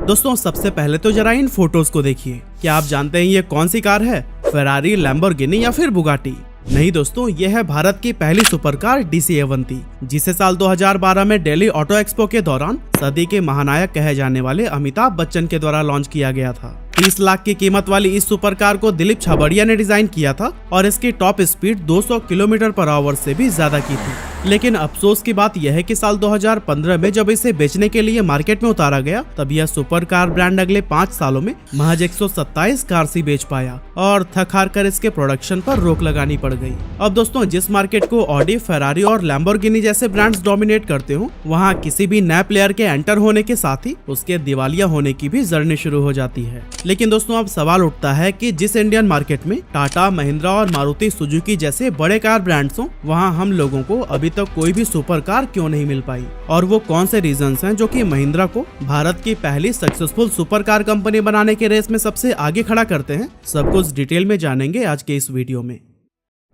दोस्तों सबसे पहले तो जरा इन फोटोज को देखिए। क्या आप जानते हैं ये कौन सी कार है? फेरारी, लैम्बोर्गिनी या फिर बुगाटी? नहीं दोस्तों, ये है भारत की पहली सुपर कार DC अवंती, जिसे साल 2012 में दिल्ली ऑटो एक्सपो के दौरान सदी के महानायक कहे जाने वाले अमिताभ बच्चन के द्वारा लॉन्च किया गया था। 30 लाख की कीमत वाली इस सुपर कार को दिलीप छाबड़िया ने डिजाइन किया था और इसकी top speed 200 kilometre per hour से भी ज्यादा की थी। लेकिन अफसोस की बात यह है कि साल 2015 में जब इसे बेचने के लिए मार्केट में उतारा गया, तब यह सुपर कार ब्रांड अगले 5 सालों में महज 127 कार ही बेच पाया और थक हार कर इसके प्रोडक्शन पर रोक लगानी पड़ गई। अब दोस्तों, जिस मार्केट को ऑडी, फेरारी और लैम्बोर्गिनी जैसे ब्रांड्स डोमिनेट करते हो, वहाँ किसी भी नए प्लेयर के एंटर होने के साथ ही उसके दिवालिया होने की भी जर्नी शुरू हो जाती है। लेकिन दोस्तों, अब सवाल उठता है कि जिस इंडियन मार्केट में टाटा, महिंद्रा और मारुति सुजुकी जैसे बड़े कार ब्रांड्स हो, वहाँ हम लोगों को अभी तक कोई भी सुपर कार क्यों नहीं मिल पाई, और वो कौन से रीजंस हैं जो कि महिंद्रा को भारत की पहली सक्सेसफुल सुपर कार कंपनी बनाने के रेस में सबसे आगे खड़ा करते हैं। सब कुछ डिटेल में जानेंगे आज के इस वीडियो में।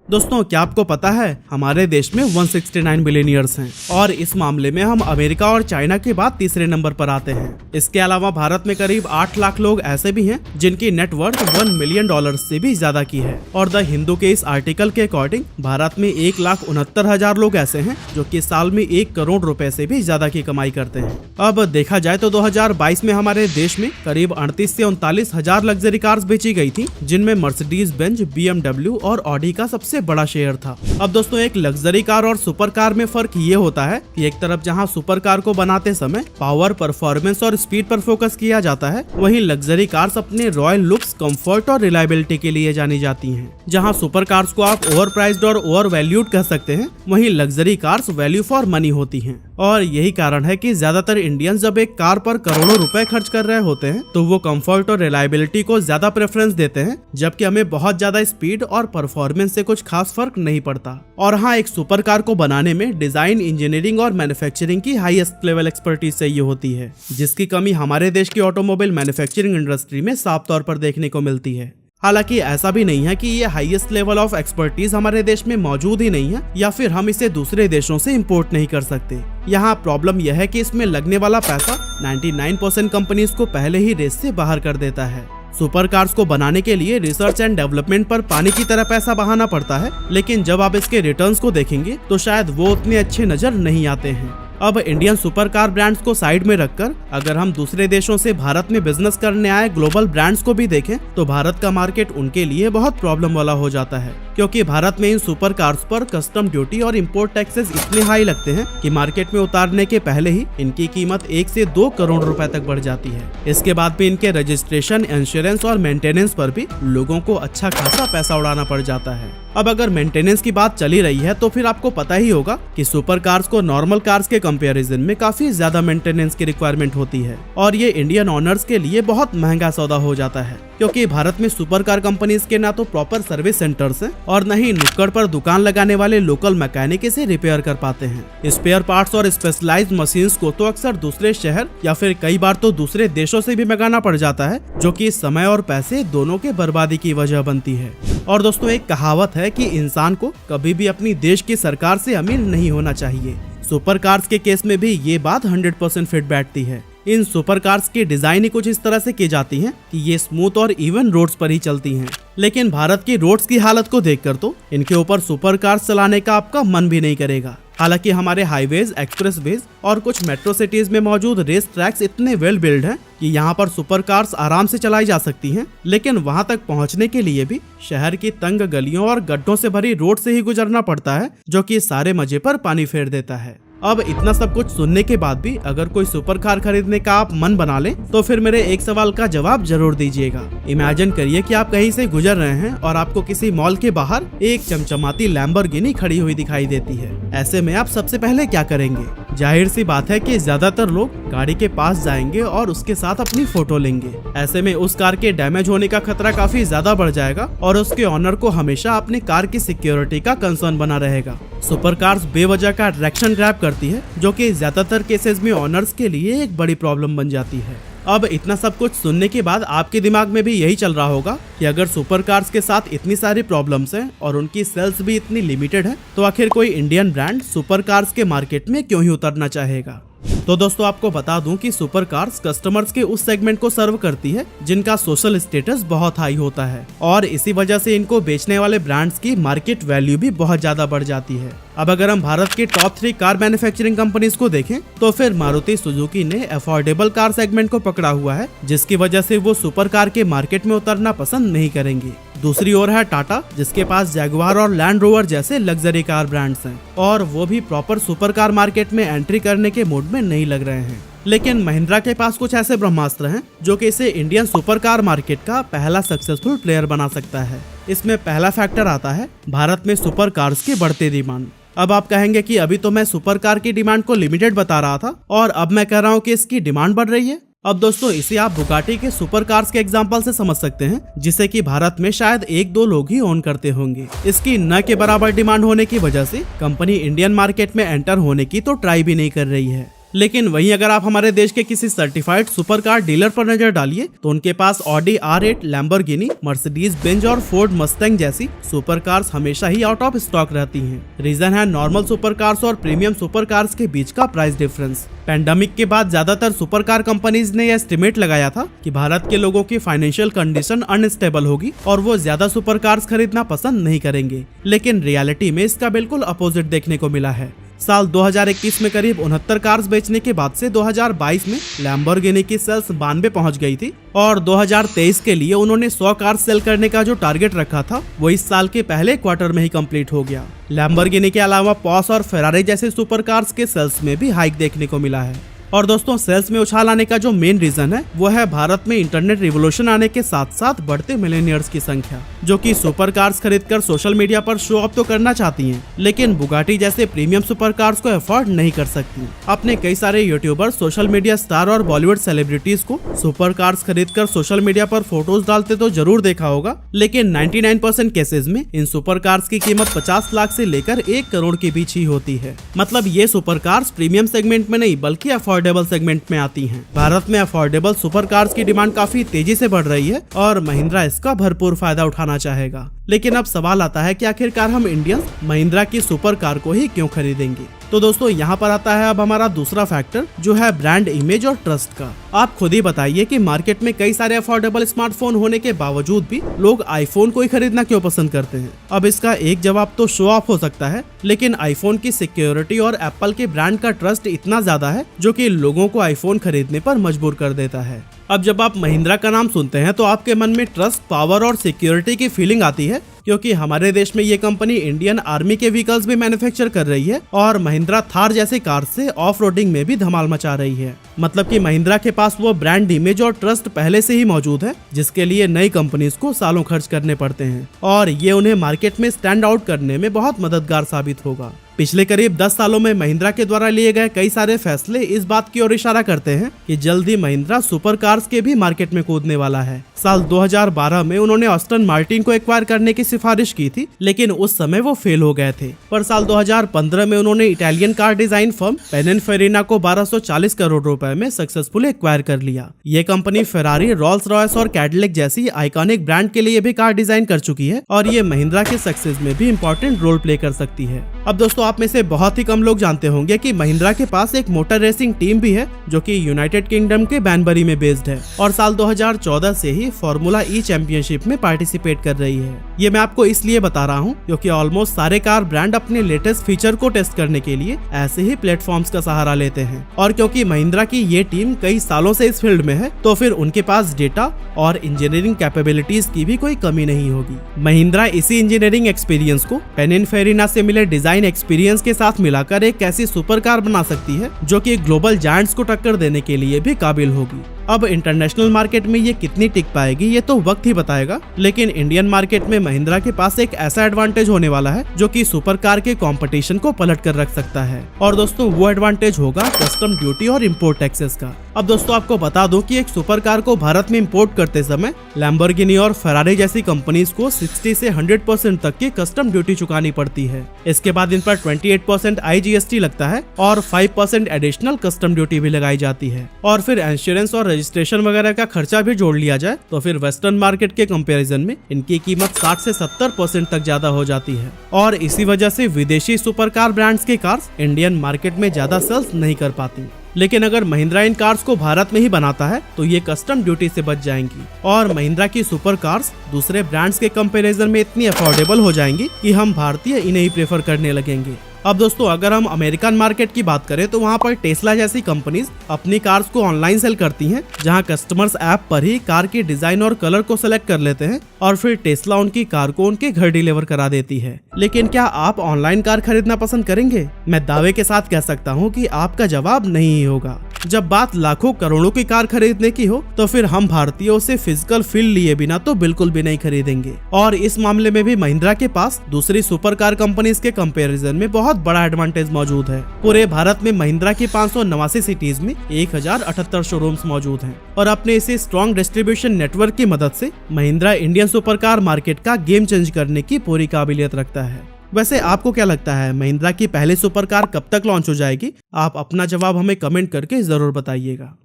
दोस्तों, क्या आपको पता है हमारे देश में 169 बिलियनियर्स हैं और इस मामले में हम अमेरिका और चाइना के बाद तीसरे नंबर पर आते हैं। इसके अलावा भारत में करीब 8 लाख लोग ऐसे भी हैं जिनकी नेटवर्थ $1 मिलियन से भी ज्यादा की है। और द हिंदू के इस आर्टिकल के अकॉर्डिंग भारत में 1,69,000 लोग ऐसे हैं जो कि साल में 1 करोड़ रुपए से भी ज्यादा की कमाई करते हैं। अब देखा जाए तो 2022 में हमारे देश में करीब 38 से 39 हजार लग्जरी कार्स बेची गई थी, जिनमें मर्सिडीज बेंज, BMW और ऑडी का सबसे बड़ा शेयर था। अब दोस्तों, एक लग्जरी कार और सुपर कार में फर्क ये होता है कि एक तरफ जहां सुपर कार को बनाते समय पावर, परफॉर्मेंस और स्पीड पर फोकस किया जाता है, वहीं लग्जरी कार्स अपने रॉयल लुक्स, कंफर्ट और रिलायबिलिटी के लिए जानी जाती हैं। जहां सुपर कार्स को आप ओवर प्राइस्ड और ओवर वैल्यूड कह सकते हैं, वहीं luxury cars value for money होती हैं। और यही कारण है कि ज्यादातर इंडियंस जब एक कार पर करोड़ों रुपए खर्च कर रहे होते हैं, तो वो कंफर्ट और रिलायबिलिटी को ज्यादा प्रेफरेंस देते हैं, जबकि हमें बहुत ज्यादा स्पीड और परफॉर्मेंस से कुछ खास फर्क नहीं पड़ता। और हाँ, एक सुपर कार को बनाने में डिजाइन, इंजीनियरिंग और मैन्युफैक्चरिंग की हाईएस्ट लेवल एक्सपर्टीज चाहिए होती है, जिसकी कमी हमारे देश की ऑटोमोबाइल मैन्युफैक्चरिंग इंडस्ट्री में साफ तौर पर देखने को मिलती है। हालांकि ऐसा भी नहीं है कि ये हाईएस्ट लेवल ऑफ एक्सपर्टीज हमारे देश में मौजूद ही नहीं है या फिर हम इसे दूसरे देशों से इंपोर्ट नहीं कर सकते। यहाँ प्रॉब्लम यह है कि इसमें लगने वाला पैसा 99% कंपनीज को पहले ही रेस से बाहर कर देता है। सुपर कार्स को बनाने के लिए रिसर्च एंड डेवलपमेंट पर पानी की तरह पैसा बहाना पड़ता है, लेकिन जब आप इसके रिटर्न्स को देखेंगे तो शायद वो उतने अच्छे नजर नहीं आते हैं। अब इंडियन सुपर कार ब्रांड्स को साइड में रखकर अगर हम दूसरे देशों से भारत में बिजनेस करने आए ग्लोबल ब्रांड्स को भी देखें, तो भारत का मार्केट उनके लिए बहुत प्रॉब्लम वाला हो जाता है, क्योंकि भारत में इन सुपर कार्स पर कस्टम ड्यूटी और इंपोर्ट टैक्सेस इतने हाई लगते हैं कि मार्केट में उतारने के पहले ही इनकी कीमत 1 से 2 करोड़ रुपए तक बढ़ जाती है। इसके बाद भी इनके रजिस्ट्रेशन, इंश्योरेंस और मेंटेनेंस पर भी लोगों को अच्छा खासा पैसा उड़ाना पड़ जाता है। अब अगर मेंटेनेंस की बात चली रही है, तो फिर आपको पता ही होगा कि सुपर कार्स को नॉर्मल कार्स के कंपैरिजन में काफी ज्यादा मेंटेनेंस की रिक्वायरमेंट होती है और ये इंडियन ओनर्स के लिए बहुत महंगा सौदा हो जाता है, क्योंकि भारत में सुपर कार कंपनीज के ना तो प्रॉपर सर्विस सेंटर्स हैं और न ही नुक्कड़ पर दुकान लगाने वाले लोकल मैकेनिक इसे रिपेयर कर पाते हैं। स्पेयर पार्ट्स और स्पेशलाइज्ड मशीन्स को तो अक्सर दूसरे शहर या फिर कई बार तो दूसरे देशों से भी मंगाना पड़ जाता है, जो कि समय और पैसे दोनों के बर्बादी की वजह बनती है। और दोस्तों, एक कहावत है कि इंसान को कभी भी अपनी देश की सरकार से अमीर नहीं होना चाहिए। सुपर कार्स के केस में भी ये बात 100% फिट बैठती है। इन सुपर कार्स की डिजाइन ही कुछ इस तरह से की जाती है कि ये स्मूथ और इवन रोड्स पर ही चलती हैं। लेकिन भारत की रोड्स की हालत को देखकर तो इनके ऊपर सुपर कार्स चलाने का आपका मन भी नहीं करेगा। हालांकि हमारे हाईवेज, एक्सप्रेसवेज और कुछ मेट्रो सिटीज में मौजूद रेस ट्रैक्स इतने वेल बिल्ड हैं कि यहाँ पर सुपर कार्स आराम से चलाई जा सकती हैं, लेकिन वहाँ तक पहुँचने के लिए भी शहर की तंग गलियों और गड्ढों से भरी रोड से ही गुजरना पड़ता है, जो कि सारे मजे पर पानी फेर देता है। अब इतना सब कुछ सुनने के बाद भी अगर कोई सुपर कार खरीदने का आप मन बना ले, तो फिर मेरे एक सवाल का जवाब जरूर दीजिएगा। इमेजिन करिए कि आप कहीं से गुजर रहे हैं और आपको किसी मॉल के बाहर एक चमचमाती लैम्बोर्गिनी खड़ी हुई दिखाई देती है। ऐसे में आप सबसे पहले क्या करेंगे? जाहिर सी बात है कि ज्यादातर लोग गाड़ी के पास जाएंगे और उसके साथ अपनी फोटो लेंगे। ऐसे में उस कार के डैमेज होने का खतरा काफी ज्यादा बढ़ जाएगा और उसके ऑनर को हमेशा अपनी कार की सिक्योरिटी का कंसर्न बना रहेगा। सुपर कार्स बेवजह का अट्रैक्शन ग्रैब करती है, जो कि ज्यादातर केसेस में ऑनर्स के लिए एक बड़ी प्रॉब्लम बन जाती है। अब इतना सब कुछ सुनने के बाद आपके दिमाग में भी यही चल रहा होगा कि अगर सुपर कार्स के साथ इतनी सारी प्रॉब्लम्स हैं और उनकी सेल्स भी इतनी लिमिटेड है, तो आखिर कोई इंडियन ब्रांड सुपर कार्स के मार्केट में क्यों ही उतरना चाहेगा। तो दोस्तों आपको बता दूं कि सुपर कार्स कस्टमर्स के उस सेगमेंट को सर्व करती है जिनका सोशल स्टेटस बहुत हाई होता है, और इसी वजह से इनको बेचने वाले ब्रांड्स की मार्केट वैल्यू भी बहुत ज्यादा बढ़ जाती है। अब अगर हम भारत के टॉप 3 कार मैन्युफैक्चरिंग कंपनीज को देखें तो फिर मारुति सुजुकी ने अफोर्डेबल कार सेगमेंट को पकड़ा हुआ है, जिसकी वजह से वो सुपर कार के मार्केट में उतरना पसंद नहीं करेंगे। दूसरी ओर है टाटा, जिसके पास जैगुआर और लैंड रोवर जैसे लग्जरी कार ब्रांड्स हैं, और वो भी प्रॉपर सुपर कार मार्केट में एंट्री करने के मूड में नहीं लग रहे हैं। लेकिन महिंद्रा के पास कुछ ऐसे ब्रह्मास्त्र हैं जो कि इसे इंडियन सुपर कार मार्केट का पहला सक्सेसफुल प्लेयर बना सकता है। इसमें पहला फैक्टर आता है भारत में सुपर कार्स की बढ़ती डिमांड। अब आप कहेंगे कि अभी तो मैं सुपर कार की डिमांड को लिमिटेड बता रहा था और अब मैं कह रहा हूँ कि इसकी डिमांड बढ़ रही है। अब दोस्तों इसे आप बुगाटी के सुपर कार्स के एग्जांपल से समझ सकते हैं, जिसे कि भारत में शायद 1-2 लोग ही ओन करते होंगे। इसकी न के बराबर डिमांड होने की वजह से कंपनी इंडियन मार्केट में एंटर होने की तो ट्राई भी नहीं कर रही है। लेकिन वहीं अगर आप हमारे देश के किसी सर्टिफाइड सुपर कार डीलर पर नजर डालिए तो उनके पास Audi R8, Lamborghini, Mercedes Benz और फोर्ड मस्टैंग जैसी सुपर कार्स हमेशा ही आउट ऑफ स्टॉक रहती हैं। रीजन है नॉर्मल सुपर कार्स और प्रीमियम सुपर कार्स के बीच का प्राइस डिफरेंस। पैंडेमिक के बाद ज्यादातर सुपर कार कंपनीज ने यह एस्टिमेट लगाया था कि भारत के लोगों की फाइनेंशियल कंडीशन अनस्टेबल होगी और वो ज्यादा सुपर कार्स खरीदना पसंद नहीं करेंगे, लेकिन रियलिटी में इसका बिल्कुल अपोजिट देखने को मिला है। साल 2021 में करीब 69 कार्स बेचने के बाद से 2022 में लैम्बोर्गिनी की सेल्स 92 पहुंच गई थी, और 2023 के लिए उन्होंने 100 कार्स सेल करने का जो टारगेट रखा था वो इस साल के पहले क्वार्टर में ही कंप्लीट हो गया। लैम्बोर्गिनी के अलावा पॉर्श और फेरारी जैसे सुपर कार्स के सेल्स में भी हाइक देखने को मिला है। और दोस्तों सेल्स में उछाल आने का जो मेन रीजन है वो है भारत में इंटरनेट रिवोल्यूशन आने के साथ साथ बढ़ते मिलेनियर्स की संख्या, जो कि सुपर कार्स खरीदकर सोशल मीडिया पर शो ऑफ तो करना चाहती हैं, लेकिन बुगाटी जैसे प्रीमियम सुपर कार्स को अफोर्ड नहीं कर सकती। आपने कई सारे यूट्यूबर, सोशल मीडिया स्टार और बॉलीवुड सेलिब्रिटीज को सुपर कार्स खरीदकर सोशल मीडिया पर फोटोज डालते तो जरूर देखा होगा, लेकिन 99% केसेस में इन सुपर कार्स की कीमत 50 लाख से लेकर 1 करोड़ के बीच ही होती है। मतलब ये सुपर कार्स प्रीमियम सेगमेंट में नहीं बल्कि अफोर्डेबल सेगमेंट में आती हैं। भारत में अफोर्डेबल सुपर कार्स की डिमांड काफी तेजी से बढ़ रही है और महिंद्रा इसका भरपूर फायदा उठाना चाहेगा। लेकिन अब सवाल आता है कि आखिरकार हम इंडियंस महिंद्रा की सुपर कार को ही क्यों खरीदेंगे। तो दोस्तों यहाँ पर आता है अब हमारा दूसरा फैक्टर, जो है ब्रांड इमेज और ट्रस्ट का। आप खुद ही बताइए कि मार्केट में कई सारे अफोर्डेबल स्मार्टफोन होने के बावजूद भी लोग आईफोन को ही खरीदना क्यों पसंद करते हैं। अब इसका एक जवाब तो शो ऑफ हो सकता है, लेकिन आईफोन की सिक्योरिटी और एप्पल के ब्रांड का ट्रस्ट इतना ज्यादा है जो कि लोगों को आईफोन खरीदने पर मजबूर कर देता है। अब जब आप महिंद्रा का नाम सुनते हैं तो आपके मन में ट्रस्ट, पावर और सिक्योरिटी की फीलिंग आती है, क्योंकि हमारे देश में ये कंपनी इंडियन आर्मी के व्हीकल्स भी मैन्युफैक्चर कर रही है और महिंद्रा थार जैसे कार से ऑफ रोडिंग में भी धमाल मचा रही है। मतलब कि महिंद्रा के पास वो ब्रांड इमेज और ट्रस्ट पहले से ही मौजूद है, जिसके लिए नई कंपनीज को सालों खर्च करने पड़ते हैं, और ये उन्हें मार्केट में स्टैंड आउट करने में बहुत मददगार साबित होगा। पिछले करीब 10 सालों में महिंद्रा के द्वारा लिए गए कई सारे फैसले इस बात की ओर इशारा करते हैं कि जल्द ही महिंद्रा सुपर कार्स के भी मार्केट में कूदने वाला है। साल 2012 में उन्होंने ऑस्टन मार्टिन को एक्वायर करने की सिफारिश की थी, लेकिन उस समय वो फेल हो गए थे। पर साल 2015 में उन्होंने Italian car design firm Pininfarina को 1240 करोड़ रुपए में सक्सेसफुली एक्वायर कर लिया। ये कंपनी फेरारी, रोल्स रॉयस और कैडिलैक जैसी आइकॉनिक ब्रांड के लिए भी कार डिजाइन कर चुकी है और ये महिंद्रा के सक्सेस में भी इम्पोर्टेंट रोल प्ले कर सकती है। अब दोस्तों आप में से बहुत ही कम लोग जानते होंगे कि महिंद्रा के पास एक मोटर रेसिंग टीम भी है जो कि यूनाइटेड किंगडम के बैनबरी में बेस्ड है और साल 2014 से ही फॉर्मूला ई चैंपियनशिप में पार्टिसिपेट कर रही है। ये मैं आपको इसलिए बता रहा हूँ क्योंकि ऑलमोस्ट सारे कार ब्रांड अपने लेटेस्ट फीचर को टेस्ट करने के लिए ऐसे ही प्लेटफॉर्म्स का सहारा लेते हैं, और क्योंकि महिंद्रा की ये टीम कई सालों से इस फील्ड में है तो फिर उनके पास डेटा और इंजीनियरिंग कैपेबिलिटीज की भी कोई कमी नहीं होगी। महिंद्रा इसी इंजीनियरिंग एक्सपीरियंस को पिनिनफेरिना से मिले डिजाइन एक्सपीरियंस के साथ मिलाकर एक ऐसी सुपर कार बना सकती है जो कि ग्लोबल जायंट्स को टक्कर देने के लिए भी काबिल होगी। अब इंटरनेशनल मार्केट में ये कितनी टिक पाएगी ये तो वक्त ही बताएगा, लेकिन इंडियन मार्केट में महिंद्रा के पास एक ऐसा एडवांटेज होने वाला है जो कि सुपर कार के कंपटीशन को पलट कर रख सकता है। और दोस्तों वो एडवांटेज होगा कस्टम ड्यूटी और इम्पोर्ट टैक्सेस का। अब दोस्तों आपको बता दूं कि एक सुपर कार को भारत में इंपोर्ट करते समय लैम्बोर्गिनी और फेरारी जैसी कंपनीज को 60 से 100% तक की कस्टम ड्यूटी चुकानी पड़ती है। इसके बाद इन पर 28% IGST लगता है और 5% एडिशनल कस्टम ड्यूटी भी लगाई जाती है। और फिर इंश्योरेंस और रजिस्ट्रेशन वगैरह का खर्चा भी जोड़ लिया जाए तो फिर वेस्टर्न मार्केट के कंपैरिजन में इनकी कीमत 60 से 70% तक ज्यादा हो जाती है। और इसी वजह से विदेशी सुपर कार ब्रांड्स की कार्स इंडियन मार्केट में ज्यादा सेल्स नहीं कर पाती। लेकिन अगर महिंद्रा इन कार्स को भारत में ही बनाता है तो ये कस्टम ड्यूटी से बच जाएंगी और महिंद्रा की सुपर कार्स दूसरे ब्रांड्स के कंपैरिजन में इतनी अफोर्डेबल हो जाएंगी कि हम भारतीय इन्हें ही प्रेफर करने लगेंगे। अब दोस्तों अगर हम अमेरिकन मार्केट की बात करें तो वहाँ पर टेस्ला जैसी कंपनीज अपनी कार्स को ऑनलाइन सेल करती हैं, जहाँ कस्टमर्स ऐप पर ही कार की डिजाइन और कलर को सिलेक्ट कर लेते हैं और फिर टेस्ला उनकी कार को उनके घर डिलीवर करा देती है। लेकिन क्या आप ऑनलाइन कार खरीदना पसंद करेंगे? मैं दावे के साथ कह सकता हूँ कि आपका जवाब नहीं ही होगा। जब बात लाखों करोड़ों की कार खरीदने की हो तो फिर हम भारतीय उसे फिजिकल फील लिए बिना तो बिल्कुल भी नहीं खरीदेंगे। और इस मामले में भी महिंद्रा के पास दूसरी सुपर कार कंपनीज के कंपैरिजन में बहुत बड़ा एडवांटेज मौजूद है। पूरे भारत में महिंद्रा की 589 सिटीज में 1078 शोरूम्स मौजूद हैं और अपने इसी स्ट्रॉन्ग डिस्ट्रीब्यूशन नेटवर्क की मदद से Mahindra Indian super car market का गेम चेंज करने की पूरी काबिलियत रखता है। वैसे आपको क्या लगता है, महिंद्रा की पहली सुपर कार कब तक लॉन्च हो जाएगी? आप अपना जवाब हमें कमेंट करके जरूर बताइएगा।